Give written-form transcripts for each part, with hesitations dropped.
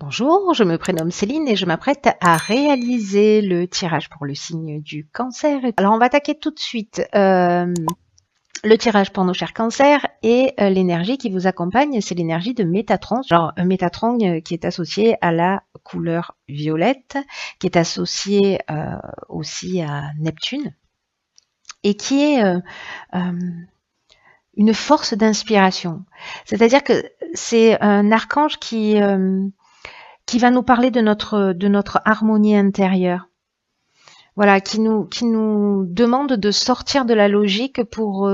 Bonjour, je me prénomme Céline et je m'apprête à réaliser le tirage pour le signe du cancer. Alors on va attaquer tout de suite le tirage pour nos chers cancers et l'énergie qui vous accompagne, c'est l'énergie de Métatron. Genre Métatron qui est associé à la couleur violette, qui est associé aussi à Neptune et qui est une force d'inspiration. C'est-à-dire que c'est un archange qui va nous parler de notre harmonie intérieure. Voilà, qui nous demande de sortir de la logique pour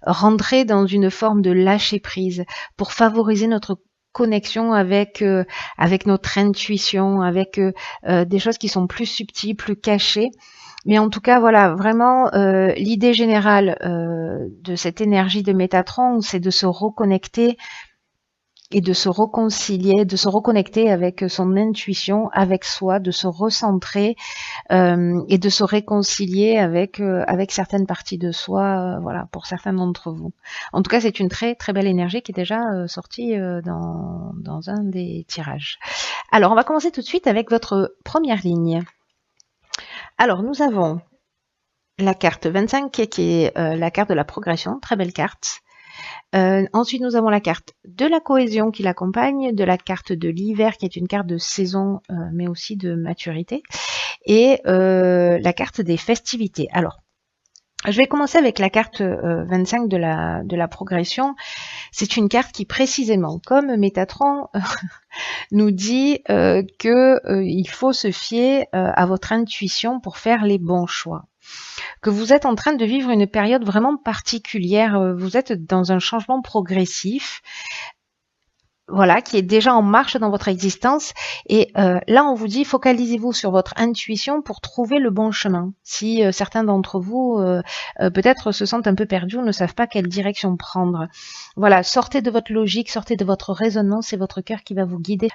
rentrer dans une forme de lâcher prise, pour favoriser notre connexion avec notre intuition, avec des choses qui sont plus subtiles, plus cachées. Mais en tout cas, voilà, vraiment, l'idée générale de cette énergie de Métatron, c'est de se reconnecter et de se réconcilier, de se reconnecter avec son intuition, avec soi, de se recentrer et de se réconcilier avec certaines parties de soi, voilà, pour certains d'entre vous. En tout cas, c'est une très très belle énergie qui est déjà sortie dans un des tirages. Alors, on va commencer tout de suite avec votre première ligne. Alors, nous avons la carte 25 qui est la carte de la progression, très belle carte. Ensuite, nous avons la carte de la cohésion qui l'accompagne, de la carte de l'hiver qui est une carte de saison, mais aussi de maturité, et la carte des festivités. Alors, je vais commencer avec la carte 25 de la progression. C'est une carte qui précisément, comme Métatron, nous dit qu'il faut se fier à votre intuition pour faire les bons choix. Que vous êtes en train de vivre une période vraiment particulière, vous êtes dans un changement progressif, voilà, qui est déjà en marche dans votre existence. Et là, on vous dit, focalisez-vous sur votre intuition pour trouver le bon chemin. Si certains d'entre vous, peut-être se sentent un peu perdus ou ne savent pas quelle direction prendre. Voilà, sortez de votre logique, sortez de votre raisonnement, c'est votre cœur qui va vous guider.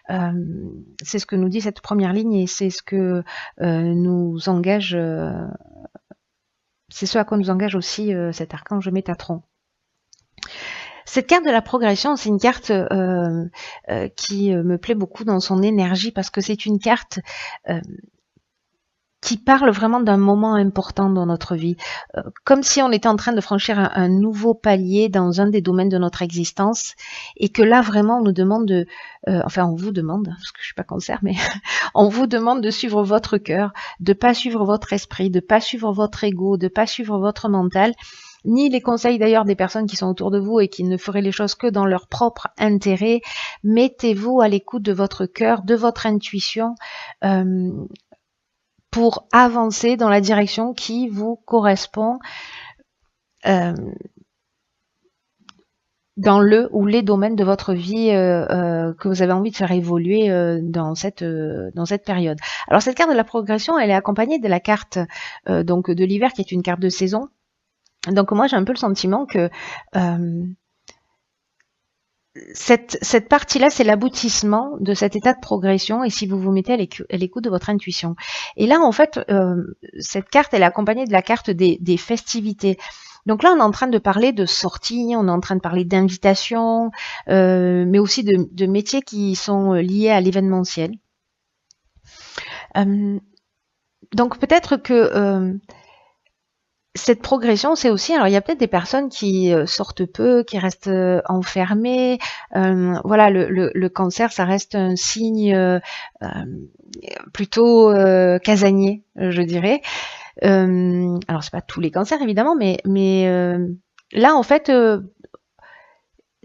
C'est ce que nous dit cette première ligne et c'est ce que nous engage... c'est ce à quoi nous engage aussi cet archange Métatron. Cette carte de la progression, c'est une carte qui me plaît beaucoup dans son énergie parce que c'est une carte qui parle vraiment d'un moment important dans notre vie, comme si on était en train de franchir un nouveau palier dans un des domaines de notre existence et que là vraiment on nous demande de, enfin on vous demande, parce que je suis pas cancer, mais on vous demande de suivre votre cœur, de pas suivre votre esprit, de pas suivre votre ego, de pas suivre votre mental, ni les conseils d'ailleurs des personnes qui sont autour de vous et qui ne feraient les choses que dans leur propre intérêt. Mettez-vous à l'écoute de votre cœur, de votre intuition, pour avancer dans la direction qui vous correspond dans le ou les domaines de votre vie que vous avez envie de faire évoluer dans cette période. Alors cette carte de la progression, elle est accompagnée de la carte donc de l'hiver qui est une carte de saison. Donc moi j'ai un peu le sentiment que cette partie-là, c'est l'aboutissement de cet état de progression et si vous vous mettez à l'écoute de votre intuition. Et là, en fait, cette carte, elle est accompagnée de la carte des festivités. Donc là, on est en train de parler de sorties, on est en train de parler d'invitations, mais aussi de métiers qui sont liés à l'événementiel. Donc peut-être que... cette progression, c'est aussi, alors il y a peut-être des personnes qui sortent peu, qui restent enfermées. Voilà, le cancer, ça reste un signe plutôt casanier, je dirais. Alors c'est pas tous les cancers évidemment, mais là en fait,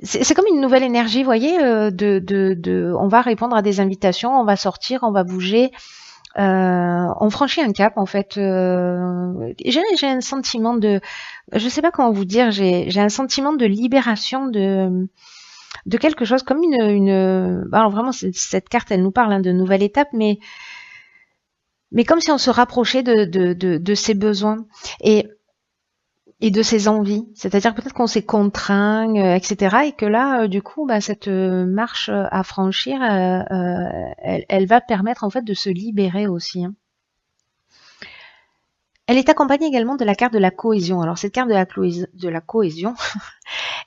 c'est comme une nouvelle énergie, vous voyez, on va répondre à des invitations, on va sortir, on va bouger. On franchit un cap en fait. J'ai un sentiment de, je sais pas comment vous dire, j'ai un sentiment de libération de quelque chose comme alors vraiment cette carte elle nous parle de nouvelle étape, mais comme si on se rapprochait de ses besoins et de ses envies. C'est-à-dire peut-être qu'on s'est contraint, etc. Et que là, du coup, cette marche à franchir, elle va permettre en fait de se libérer aussi. Hein. Elle est accompagnée également de la carte de la cohésion. Alors cette carte de la cohésion,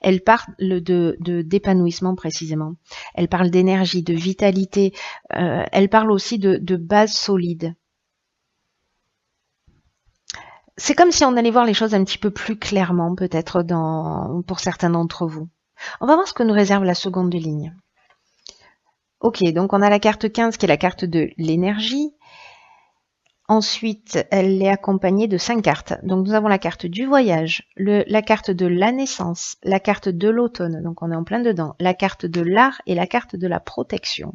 Elle parle d'épanouissement précisément. Elle parle d'énergie, de vitalité. Elle parle aussi de base solide. C'est comme si on allait voir les choses un petit peu plus clairement, peut-être pour certains d'entre vous. On va voir ce que nous réserve la seconde ligne. Ok, donc on a la carte 15 qui est la carte de l'énergie. Ensuite, elle est accompagnée de 5 cartes. Donc nous avons la carte du voyage, la carte de la naissance, la carte de l'automne, donc on est en plein dedans, la carte de l'art et la carte de la protection.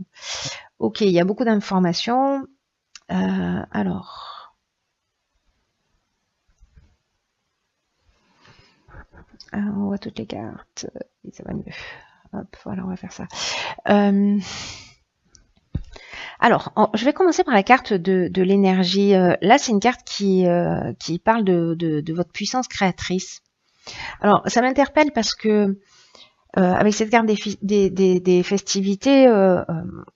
Ok, il y a beaucoup d'informations. Alors, on voit toutes les cartes, et ça va mieux. Hop, voilà, on va faire ça. Alors, je vais commencer par la carte de l'énergie. Là, c'est une carte qui parle de votre puissance créatrice. Alors, ça m'interpelle parce que avec cette carte des festivités,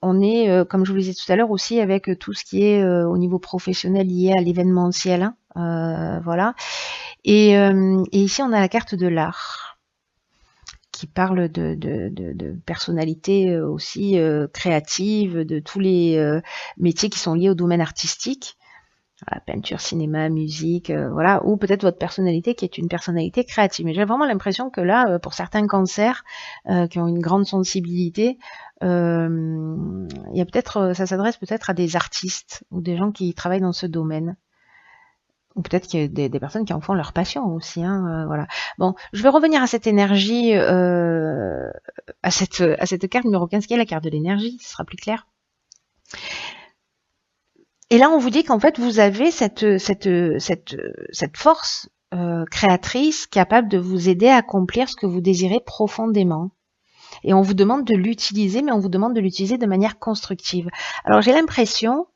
on est, comme je vous le disais tout à l'heure, aussi avec tout ce qui est au niveau professionnel lié à l'événementiel. Hein, voilà. Et ici, on a la carte de l'art qui parle de personnalités aussi créatives, de tous les métiers qui sont liés au domaine artistique, voilà, peinture, cinéma, musique, voilà, ou peut-être votre personnalité qui est une personnalité créative. Mais j'ai vraiment l'impression que là, pour certains cancers qui ont une grande sensibilité, il y a peut-être, ça s'adresse peut-être à des artistes ou des gens qui travaillent dans ce domaine. Ou peut-être qu'il y a des personnes qui en font leur passion aussi. Hein, voilà. Bon, je vais revenir à cette énergie, à cette carte numéro 15 qui est la carte de l'énergie, ce sera plus clair. Et là, on vous dit qu'en fait, vous avez cette force créatrice capable de vous aider à accomplir ce que vous désirez profondément. Et on vous demande de l'utiliser, mais on vous demande de l'utiliser de manière constructive. Alors, j'ai l'impression,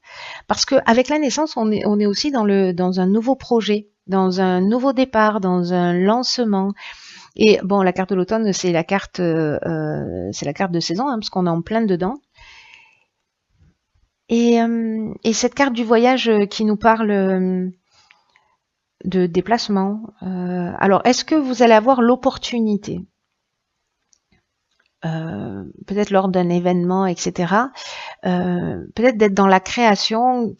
parce qu'avec la naissance, on est aussi dans un nouveau projet, dans un nouveau départ, dans un lancement. Et bon, la carte de l'automne, c'est la carte de saison, hein, parce qu'on est en plein dedans. Et cette carte du voyage qui nous parle de déplacement. Alors, est-ce que vous allez avoir l'opportunité, peut-être lors d'un événement, etc., peut-être d'être dans la création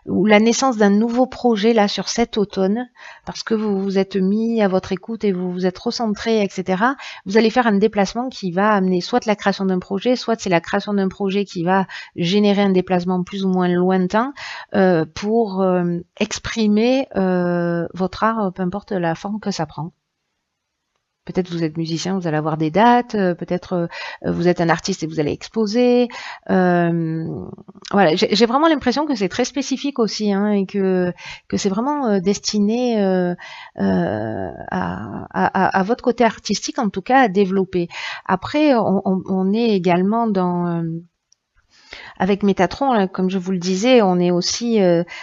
ou la naissance d'un nouveau projet là sur cet automne, parce que vous vous êtes mis à votre écoute et vous vous êtes recentré, etc. Vous allez faire un déplacement qui va amener soit la création d'un projet, soit c'est la création d'un projet qui va générer un déplacement plus ou moins lointain pour exprimer votre art, peu importe la forme que ça prend. Peut-être vous êtes musicien, vous allez avoir des dates, peut-être vous êtes un artiste et vous allez exposer. Voilà, j'ai vraiment l'impression que c'est très spécifique aussi, hein, et que c'est vraiment destiné à votre côté artistique, en tout cas, à développer. Après, on est également dans... avec Métatron, comme je vous le disais, on est aussi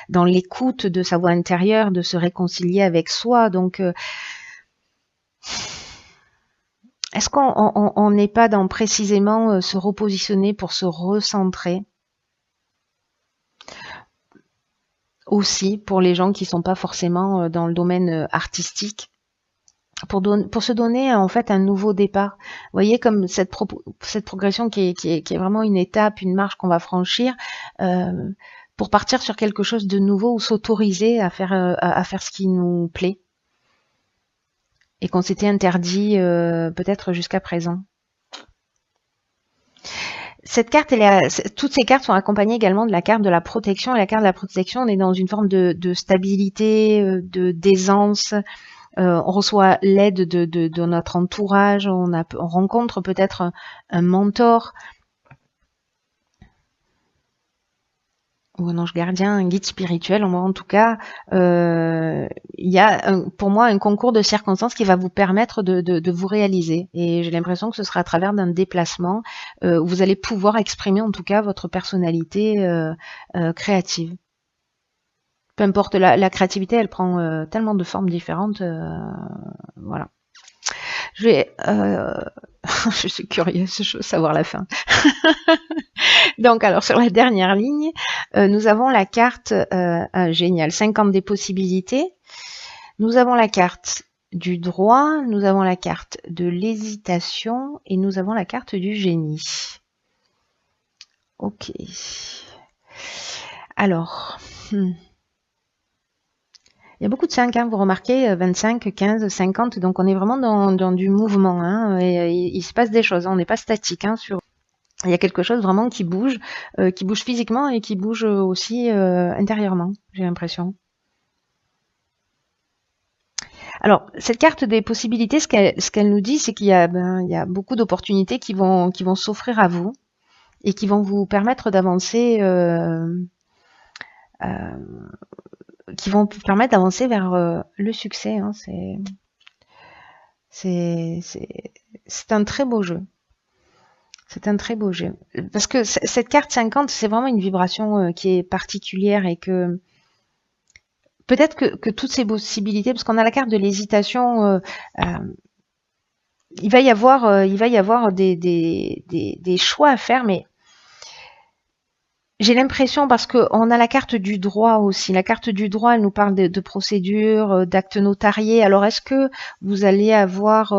dans l'écoute de sa voix intérieure, de se réconcilier avec soi. Donc... est-ce qu'on n'est pas dans précisément se repositionner pour se recentrer? Aussi, pour les gens qui ne sont pas forcément dans le domaine artistique, pour se donner en fait un nouveau départ. Vous voyez, comme cette progression qui est vraiment une étape, une marche qu'on va franchir, pour partir sur quelque chose de nouveau ou s'autoriser à faire ce qui nous plaît. Et qu'on s'était interdit peut-être jusqu'à présent. Cette carte, toutes ces cartes sont accompagnées également de la carte de la protection. Et la carte de la protection, on est dans une forme de stabilité, d'aisance. On reçoit l'aide de notre entourage. On rencontre peut-être un mentor. Ou un ange gardien, un guide spirituel. En tout cas, il y a pour moi un concours de circonstances qui va vous permettre de vous réaliser. Et j'ai l'impression que ce sera à travers d'un déplacement où vous allez pouvoir exprimer en tout cas votre personnalité créative. Peu importe, la créativité, elle prend tellement de formes différentes. Voilà. Je suis curieuse, je veux savoir la fin. Donc, alors, sur la dernière ligne, nous avons la carte géniale, 50 des possibilités. Nous avons la carte du droit, nous avons la carte de l'hésitation et nous avons la carte du génie. Ok. Alors, il y a beaucoup de 5, hein, vous remarquez, 25, 15, 50, donc on est vraiment dans du mouvement, hein, et il se passe des choses, hein, on n'est pas statique, hein, il y a quelque chose vraiment qui bouge physiquement et qui bouge aussi intérieurement, j'ai l'impression. Alors, cette carte des possibilités, ce qu'elle nous dit, c'est qu'il y a beaucoup d'opportunités qui vont s'offrir à vous et qui vont vous permettre d'avancer, qui vont vous permettre d'avancer vers le succès, hein. C'est un très beau jeu. C'est un très beau jeu. Parce que cette carte 50, c'est vraiment une vibration qui est particulière et que peut-être que toutes ces possibilités, parce qu'on a la carte de l'hésitation, il va y avoir des choix à faire, mais j'ai l'impression, parce qu'on a la carte du droit aussi. La carte du droit, elle nous parle de procédures, d'actes notariés. Alors, est-ce que vous allez avoir...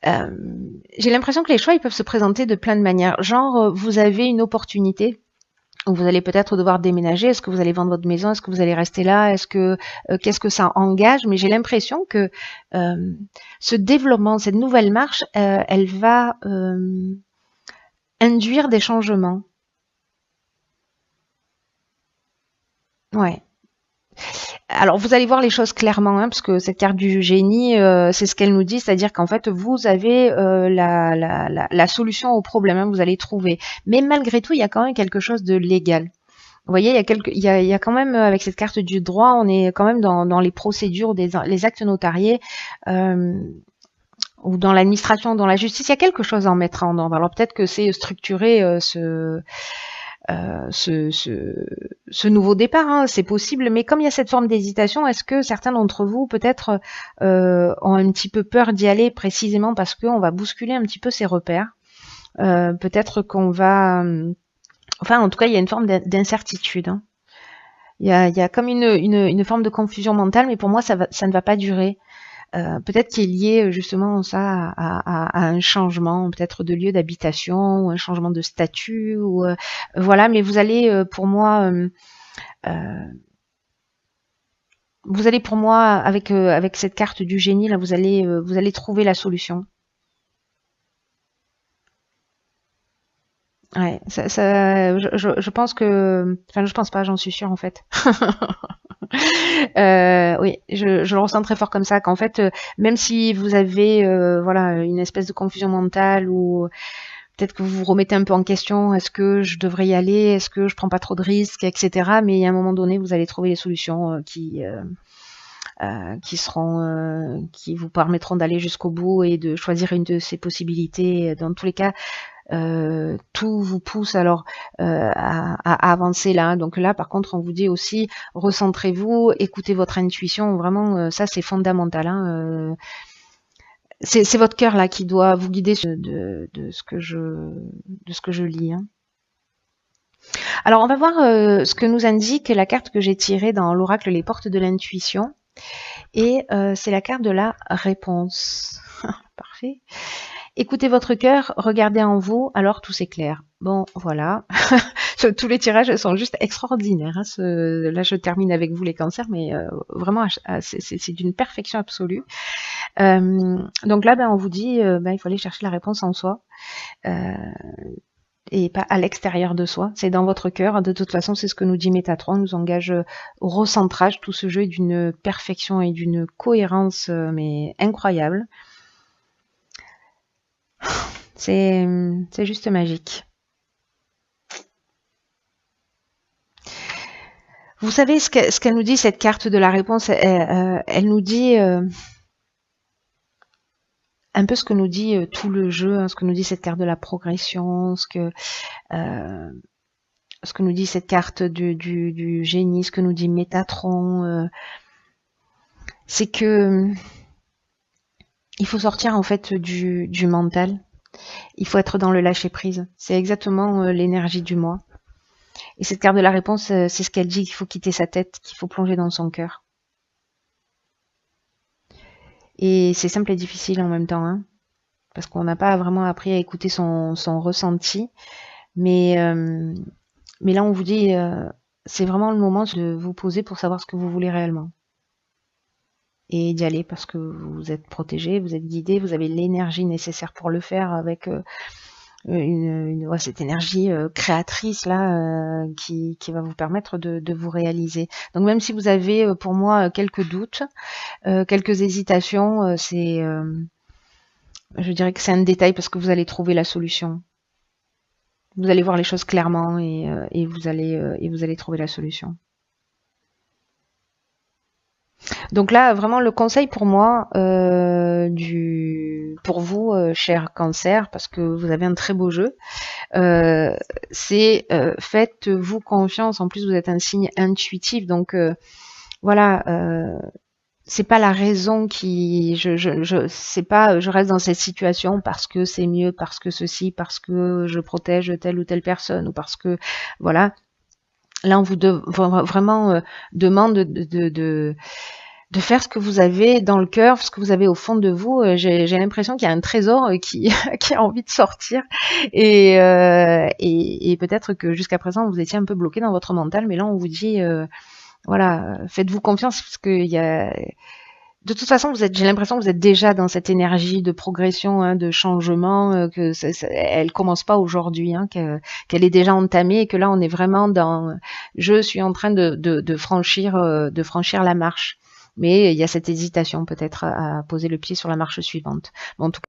j'ai l'impression que les choix, ils peuvent se présenter de plein de manières. Genre, vous avez une opportunité où vous allez peut-être devoir déménager. Est-ce que vous allez vendre votre maison? Est-ce que vous allez rester là? Est-ce que qu'est-ce que ça engage? Mais j'ai l'impression que ce développement, cette nouvelle marche, elle va induire des changements. Ouais. Alors, vous allez voir les choses clairement, hein, parce que cette carte du génie, c'est ce qu'elle nous dit, c'est-à-dire qu'en fait, vous avez la solution au problème, hein, vous allez trouver. Mais malgré tout, il y a quand même quelque chose de légal. Vous voyez, il y a quand même, avec cette carte du droit, on est quand même dans les procédures, les actes notariés, ou dans l'administration, dans la justice. Il y a quelque chose à en mettre en ordre. Alors peut-être que c'est structurer ce nouveau départ, hein, c'est possible, mais comme il y a cette forme d'hésitation, est-ce que certains d'entre vous peut-être ont un petit peu peur d'y aller précisément parce qu'on va bousculer un petit peu ses repères, peut-être qu'on va... Enfin, en tout cas, il y a une forme d'incertitude, hein. Il y a comme une forme de confusion mentale, mais pour moi, ça ne va pas durer. Peut-être qu'il est lié justement ça à un changement, peut-être de lieu d'habitation, ou un changement de statut, ou voilà. Mais vous allez, pour moi, avec cette carte du génie là, vous allez trouver la solution. Ouais, je pense que, enfin, je pense pas, j'en suis sûre en fait. Oui, je le ressens très fort comme ça, qu'en fait, même si vous avez voilà, une espèce de confusion mentale ou peut-être que vous vous remettez un peu en question, est-ce que je devrais y aller, est-ce que je prends pas trop de risques, etc. Mais à un moment donné, vous allez trouver les solutions qui vous permettront d'aller jusqu'au bout et de choisir une de ces possibilités. Dans tous les cas, tout vous pousse alors à avancer là. Donc là, par contre, on vous dit aussi, recentrez-vous, écoutez votre intuition. Vraiment, ça c'est fondamental, hein. C'est votre cœur là qui doit vous guider de ce que je lis, hein. Alors, on va voir ce que nous indique la carte que j'ai tirée dans l'oracle Les Portes de l'Intuition. Et c'est la carte de la réponse. Parfait. Écoutez votre cœur, regardez en vous, alors tout s'éclaire. Bon, voilà. Tous les tirages sont juste extraordinaires, hein. Là, je termine avec vous les cancers, mais vraiment, c'est d'une perfection absolue. Donc là, on vous dit, il faut aller chercher la réponse en soi. Et pas à l'extérieur de soi, c'est dans votre cœur. De toute façon, c'est ce que nous dit Métatron, on nous engage au recentrage. Tout ce jeu est d'une perfection et d'une cohérence mais incroyable. C'est juste magique. Vous savez ce qu'elle nous dit, cette carte de la réponse, elle nous dit un peu ce que nous dit tout le jeu, hein, ce que nous dit cette carte de la progression, ce que nous dit cette carte du génie, ce que nous dit Métatron, c'est que il faut sortir en fait du mental. Il faut être dans le lâcher prise. C'est exactement l'énergie du moi. Et cette carte de la réponse, c'est ce qu'elle dit, qu'il faut quitter sa tête, qu'il faut plonger dans son cœur. Et c'est simple et difficile en même temps, hein, parce qu'on n'a pas vraiment appris à écouter son ressenti. Mais, euh, mais là, on vous dit, c'est vraiment le moment de vous poser pour savoir ce que vous voulez réellement. Et d'y aller parce que vous êtes protégé, vous êtes guidé, vous avez l'énergie nécessaire pour le faire avec ouais, cette énergie créatrice là qui va vous permettre de vous réaliser. Donc même si vous avez pour moi quelques doutes, quelques hésitations, je dirais que c'est un détail parce que vous allez trouver la solution. Vous allez voir les choses clairement et vous allez trouver la solution. Donc là, vraiment, le conseil pour moi, pour vous, cher Cancer, parce que vous avez un très beau jeu, c'est faites-vous confiance. En plus, vous êtes un signe intuitif, donc voilà. C'est pas la raison qui, c'est pas, je reste dans cette situation parce que c'est mieux, parce que ceci, parce que je protège telle ou telle personne, ou parce que, voilà. Là, on vous vraiment demande de faire ce que vous avez dans le cœur, ce que vous avez au fond de vous. J'ai l'impression qu'il y a un trésor qui, qui a envie de sortir. Et peut-être que jusqu'à présent, vous étiez un peu bloqué dans votre mental, mais là, on vous dit, voilà, faites-vous confiance, parce qu'il y a... De toute façon, j'ai l'impression que vous êtes déjà dans cette énergie de progression, hein, de changement, que elle commence pas aujourd'hui, hein, qu'elle est déjà entamée et que là, on est vraiment dans, je suis en train de franchir la marche. Mais il y a cette hésitation peut-être à poser le pied sur la marche suivante. Bon, en tout